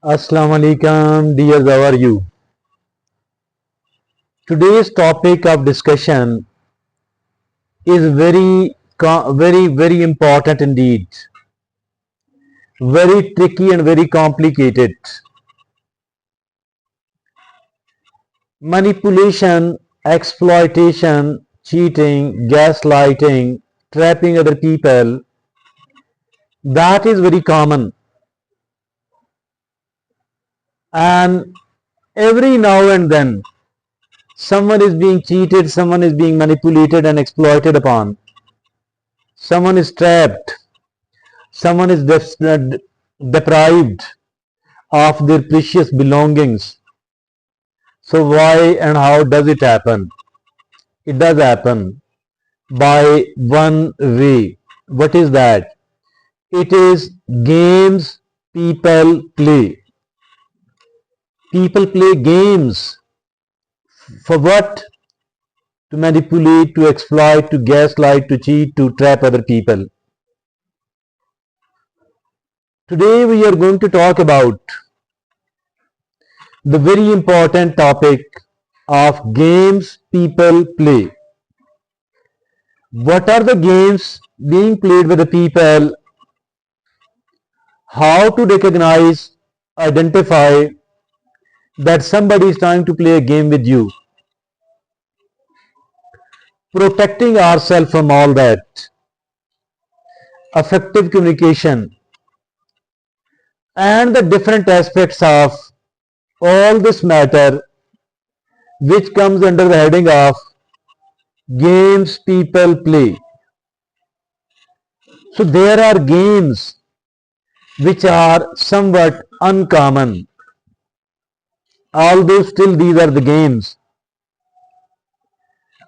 Assalamu alaikum, dears, how are you? Today's topic of discussion is very important indeed, very tricky and very complicated. Manipulation, exploitation, cheating, gaslighting, trapping other people, that is very common. And every now and then, someone is being cheated, someone is being manipulated and exploited upon. Someone is trapped, someone is deprived of their precious belongings. So why and how does it happen? It does happen by one way. What is that? It is games people play. People play games. For what? To manipulate, to exploit, to gaslight, to cheat, to trap other people. Today we are going to talk about the very important topic of games people play. What are the games being played with the people? How to recognize, identify that somebody is trying to play a game with you. Protecting ourselves from all that. Effective communication. And the different aspects of all this matter, which comes under the heading of games people play. So there are games which are somewhat uncommon, although still these are the games,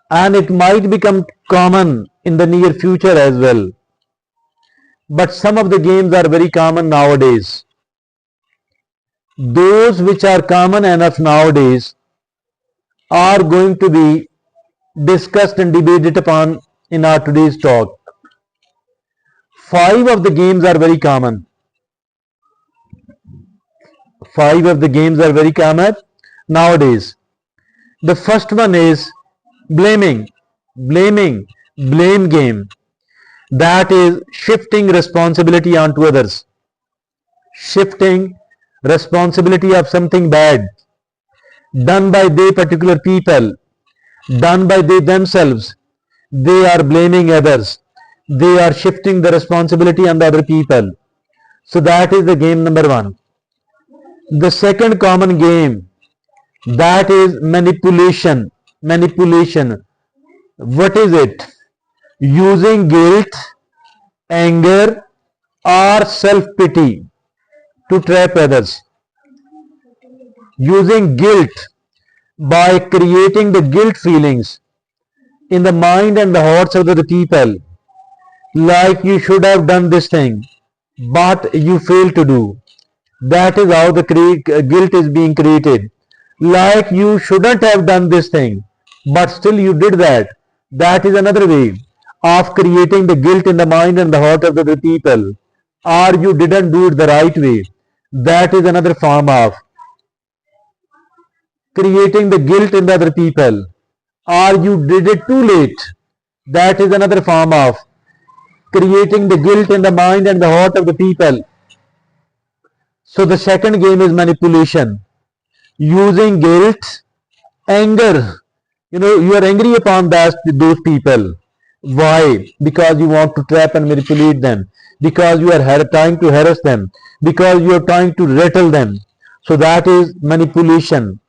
and it might become common in the near future as well. But some of the games are very common nowadays. Those which are common enough nowadays are going to be discussed and debated upon in our today's talk. 5 of the games are very common. 5 of the games are very common nowadays. The first one is blame game. That is shifting responsibility onto others. Shifting responsibility of something bad done by they particular people, done by they themselves. They are blaming others. They are shifting the responsibility on the other people. So that is the game number 1. The second common game, that is manipulation. Manipulation. What is it? Using guilt, anger, or self-pity to trap others. Using guilt by creating the guilt feelings in the mind and the hearts of the people, like you should have done this thing, but you failed to do. That is how the guilt is being created. Like you shouldn't have done this thing, but still you did that. That is another way of creating the guilt in the mind and the heart of the people. Or you didn't do it the right way. That is another form of creating the guilt in the other people. Or you did it too late. That is another form of creating the guilt in the mind and the heart of the people. So the second game is manipulation. Using guilt, anger. You are angry upon those people. Why? Because you want to trap and manipulate them. Because you are trying to harass them. Because you are trying to rattle them. So that is manipulation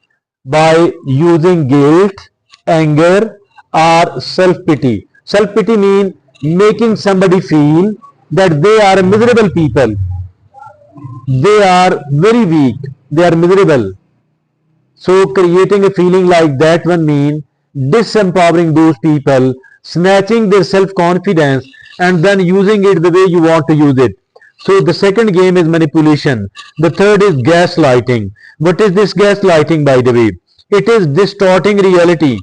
by using guilt, anger, or self-pity. Self-pity means making somebody feel that they are miserable people. They are very weak. They are miserable. So creating a feeling like that one means disempowering those people, snatching their self-confidence, and then using it the way you want to use it. So the second game is manipulation. The third is gaslighting. What is this gaslighting, by the way? It is distorting reality.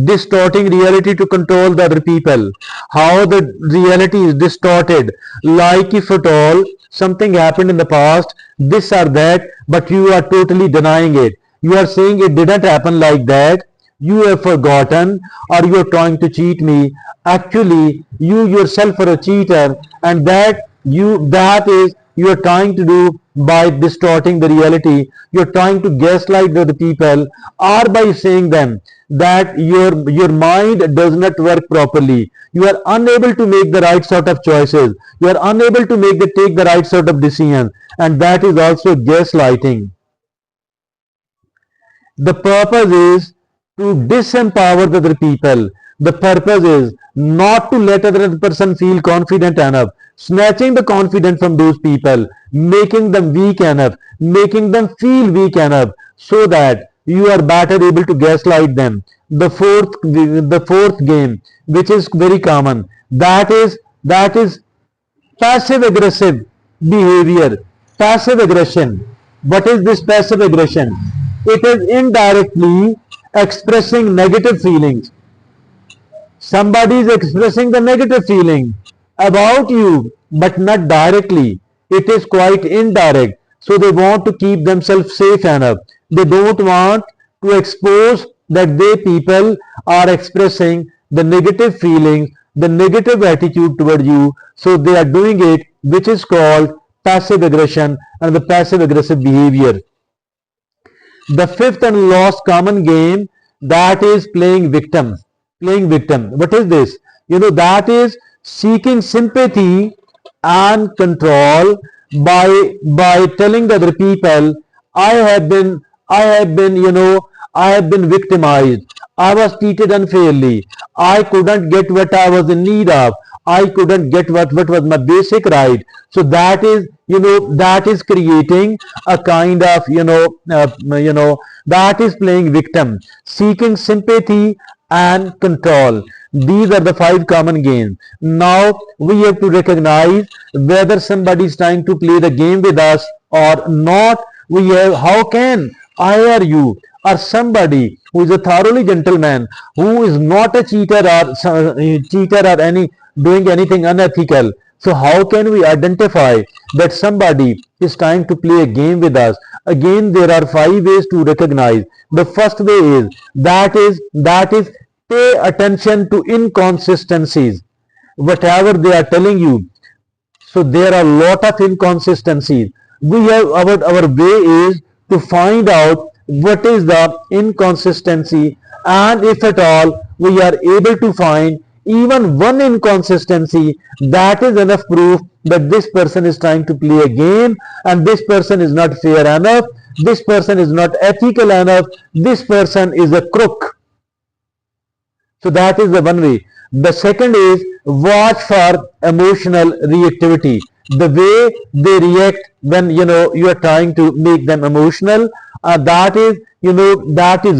distorting reality to control the other people. How the reality is distorted, like if at all something happened in the past, this or that, but you are totally denying it. You are saying it didn't happen like that. You have forgotten, or you are trying to cheat me. Actually, you yourself are a cheater, and that is you are trying to do by distorting the reality. You are trying to gaslight the people, or by saying them that your mind does not work properly. You are unable to make the right sort of choices. You are unable to take the right sort of decisions, and that is also gaslighting. The purpose is to disempower the other people. The purpose is not to let other person feel confident enough, snatching the confidence from those people, making them weak enough, making them feel weak enough, so that you are better able to gaslight them. The fourth game, which is very common, that is passive aggressive behavior. Passive aggression. What is this passive aggression? It is indirectly expressing negative feelings. Somebody is expressing the negative feeling about you, but not directly. It is quite indirect. So they want to keep themselves safe enough. They don't want to expose that they people are expressing the negative feelings, the negative attitude toward you. So they are doing it, which is called passive aggression and the passive aggressive behavior. The fifth and last common game, that is playing victim. Playing victim. What is this? That is seeking sympathy and control by telling the other people, I have been victimized. I was treated unfairly. I couldn't get what I was in need of. I couldn't get what was my basic right. So that is creating a kind of that is playing victim, seeking sympathy and control. These are the 5 common games. Now we have to recognize whether somebody is trying to play the game with us or not. How can I or you or somebody who is a thoroughly gentleman, who is not a cheater or any doing anything unethical. So how can we identify that somebody is trying to play a game with us? Again, there are 5 ways to recognize. The first way is that is pay attention to inconsistencies. Whatever they are telling you, so there are a lot of inconsistencies. We have our way is to find out what is the inconsistency, and if at all we are able to find even one inconsistency, that is enough proof that this person is trying to play a game, and this person is not fair enough, this person is not ethical enough, this person is a crook. So that is the one way. The second is watch for emotional reactivity. The way they react when you are trying to make them emotional, that is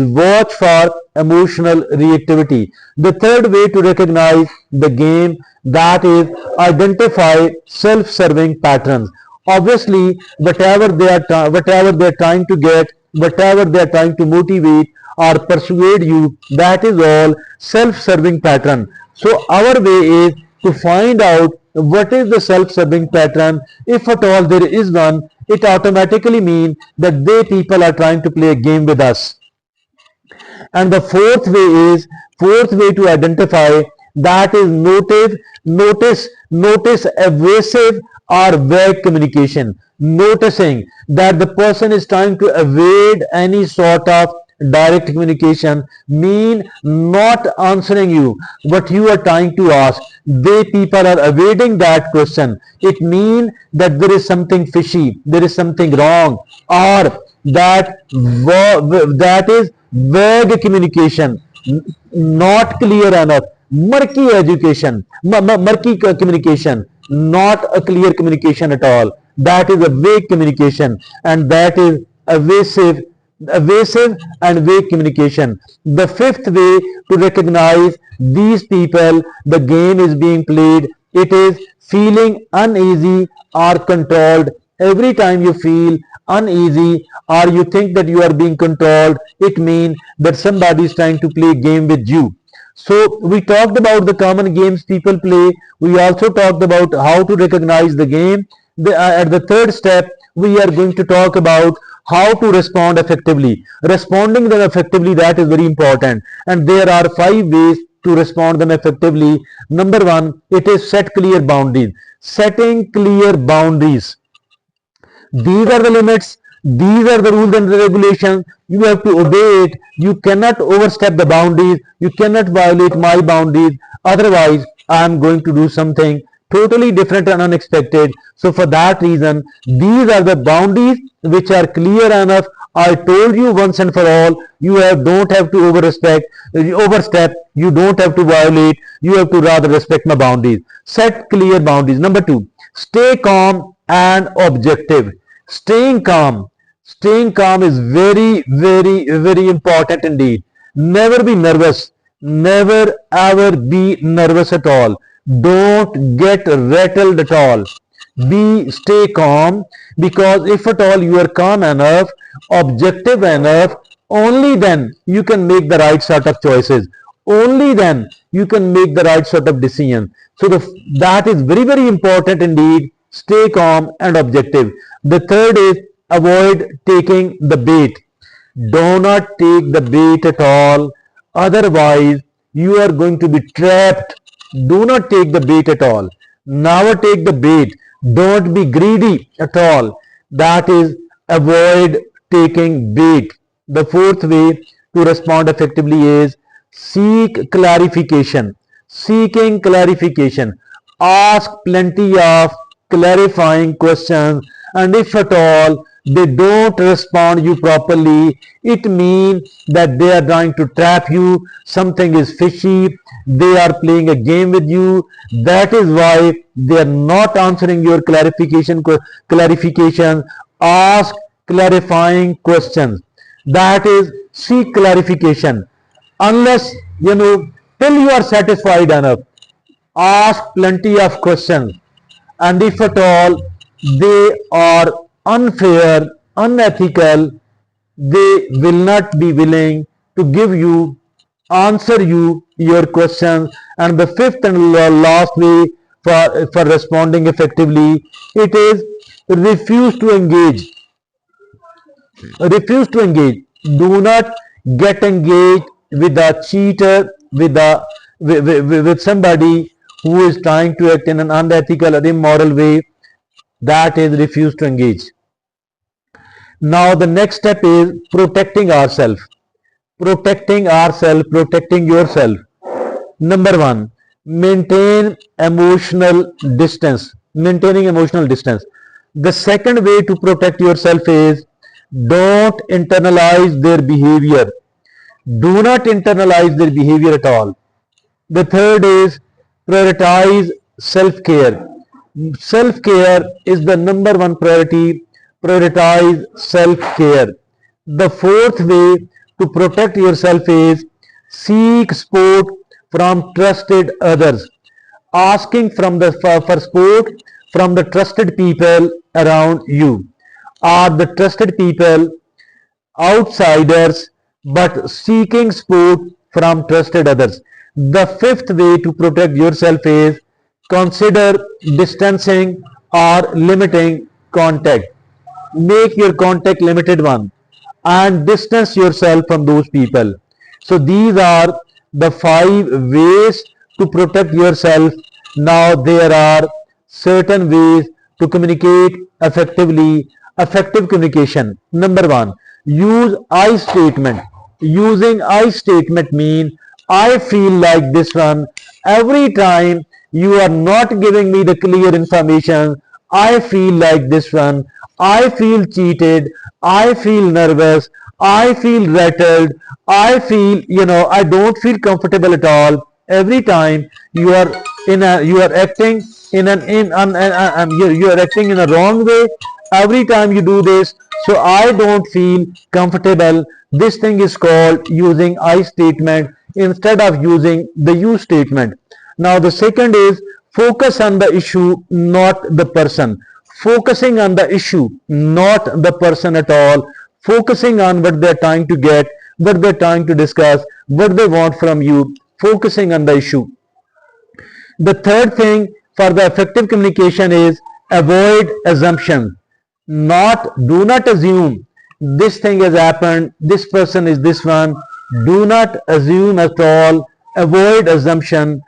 watch for emotional reactivity. The third way to recognize the game, that is identify self-serving patterns. Obviously, whatever they are trying to get, whatever they are trying to motivate or persuade you, that is all self-serving pattern. So our way is to find out what is the self-serving pattern. If at all there is one, it automatically means that they people are trying to play a game with us. And the fourth way to identify, that is notice evasive or vague communication. Noticing that the person is trying to evade any sort of direct communication, mean not answering you what you are trying to ask. They people are evading that question. It means that there is something fishy, there is something wrong, or that is vague communication, not clear enough, murky communication, not a clear communication at all. That is a vague communication, and that is evasive and vague communication. The fifth way to recognize these people, the game is being played, it is feeling uneasy or controlled Every time you feel uneasy or you think that you are being controlled, it means that somebody is trying to play a game with you. So we talked about the common games people play. We also talked about how to recognize the game. At the third step, we are going to talk about how to respond effectively. Responding them effectively, that is very important. And there are 5 ways to respond them effectively. Number one, it is set clear boundaries. Setting clear boundaries. These are the limits. These are the rules and the regulations. You have to obey it. You cannot overstep the boundaries. You cannot violate my boundaries. Otherwise, I am going to do something totally different and unexpected. So for that reason, these are the boundaries which are clear enough. I told you once and for all, don't have to overstep, you don't have to violate, you have to rather respect my boundaries. Set clear boundaries. Number two, stay calm and objective. Staying calm is very, very, very important indeed. Never be nervous. Never ever be nervous at all. Don't get rattled at all. Stay calm, because if at all you are calm enough, objective enough, only then you can make the right sort of choices. Only then you can make the right sort of decision. So that is very, very important indeed. Stay calm and objective. The third is avoid taking the bait. Do not take the bait at all. Otherwise, you are going to be trapped. Do not take the bait at all. Never take the bait. Don't be greedy at all. That is, avoid taking bait. The fourth way to respond effectively is seek clarification. Seeking clarification. Ask plenty of clarifying questions, and if at all they don't respond you properly, it means that they are trying to trap you. Something is fishy. They are playing a game with you. That is why they are not answering your clarification. Ask clarifying questions. That is, seek clarification. Unless, till you are satisfied enough, ask plenty of questions. And if at all they are unfair, unethical, they will not be willing to answer you your questions. And the fifth and last way for responding effectively, it is refuse to engage. Refuse to engage. Do not get engaged with a cheater, with somebody who is trying to act in an unethical or immoral way. That is, refuse to engage. Now the next step is protecting ourselves. Protecting yourself. Number one, maintain emotional distance. Maintaining emotional distance. The second way to protect yourself is don't internalize their behavior. Do not internalize their behavior at all. The third is prioritize self-care. Self-care is the number one priority. Prioritize self-care. The fourth way to protect yourself is seek support from trusted others. Asking for support from the trusted people around you. Are the trusted people outsiders, but seeking support from trusted others. The fifth way to protect yourself is consider distancing or limiting contact. Make your contact limited one and distance yourself from those people. So these are the 5 ways to protect yourself. Now there are certain ways to communicate effectively. Effective communication. Number one, use I statement. Using I statement means I feel like this one. Every time you are not giving me the clear information, I feel like this one. I feel cheated. I feel nervous. I feel rattled. I feel, I don't feel comfortable at all. Every time you are acting you are acting in a wrong way. Every time you do this, so I don't feel comfortable. This thing is called using I statement instead of using the you statement. Now the second is focus on the issue, not the person. focusing on the issue, not the person at all, focusing on what they're trying to get, what they're trying to discuss, what they want from you, focusing on the issue. The third thing for the effective communication is avoid assumption. Do not assume this thing has happened, this person is this one. Do not assume at all. Avoid assumption.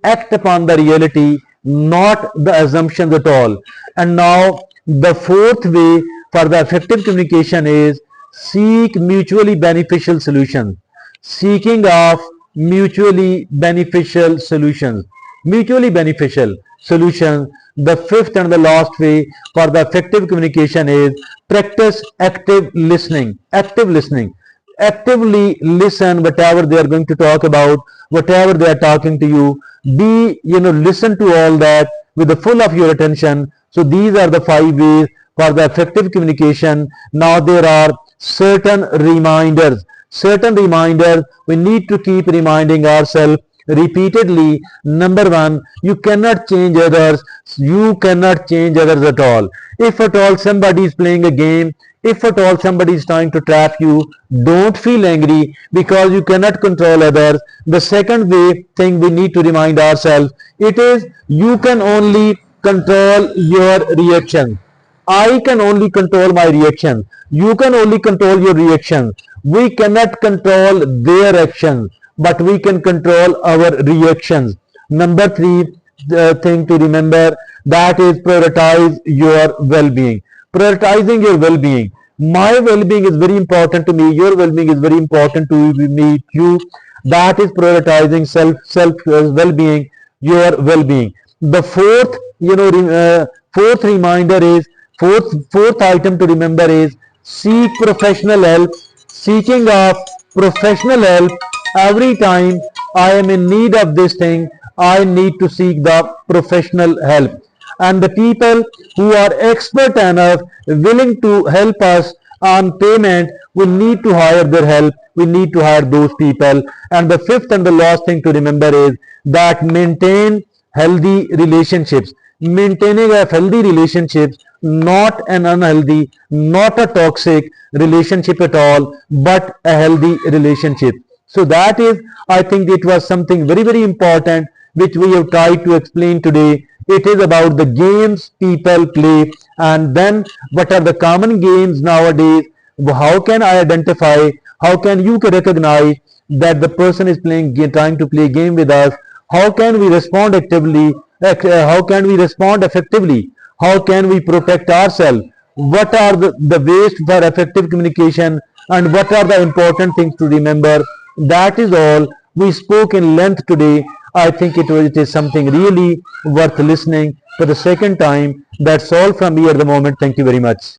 Act upon the reality, not the assumptions at all. And now the fourth way for the effective communication is seek mutually beneficial solutions. Seeking of mutually beneficial solutions. Mutually beneficial solutions. The fifth and the last way for the effective communication is practice active listening. Active listening. Actively listen whatever they are going to talk about, whatever they are talking to you. Listen to all that with the full of your attention. So these are the 5 ways for the effective communication. Now there are certain reminders. Certain reminders we need to keep reminding ourselves repeatedly. Number 1, you cannot change others. You cannot change others at all. If at all somebody is playing a game, if at all somebody is trying to trap you, don't feel angry because you cannot control others. The second thing we need to remind ourselves, it is you can only control your reaction. I can only control my reaction. You can only control your reaction. We cannot control their actions, but we can control our reactions. Number 3 thing to remember, that is prioritize your well-being. Prioritizing your well-being. My well-being is very important to me. Your well-being is very important to me, you. That is prioritizing self well-being, your well-being. The fourth reminder is fourth item to remember is seek professional help. Seeking of professional help. Every time I am in need of this thing, I need to seek the professional help. And the people who are expert enough, willing to help us on payment, we need to hire their help. We need to hire those people. And the fifth and the last thing to remember is that maintain healthy relationships. Maintaining a healthy relationships, not an unhealthy, not a toxic relationship at all, but a healthy relationship. So that is, I think it was something very, very important which we have tried to explain today. It is about the games people play, and then what are the common games nowadays. How can I identify, how can you recognize that the person is trying to play a game with us? How can we respond actively? How can we respond effectively? How can we protect ourselves? What are the ways for effective communication, and what are the important things to remember? That is all. We spoke in length today. I think it is something really worth listening for the second time. That's all from me at the moment. Thank you very much.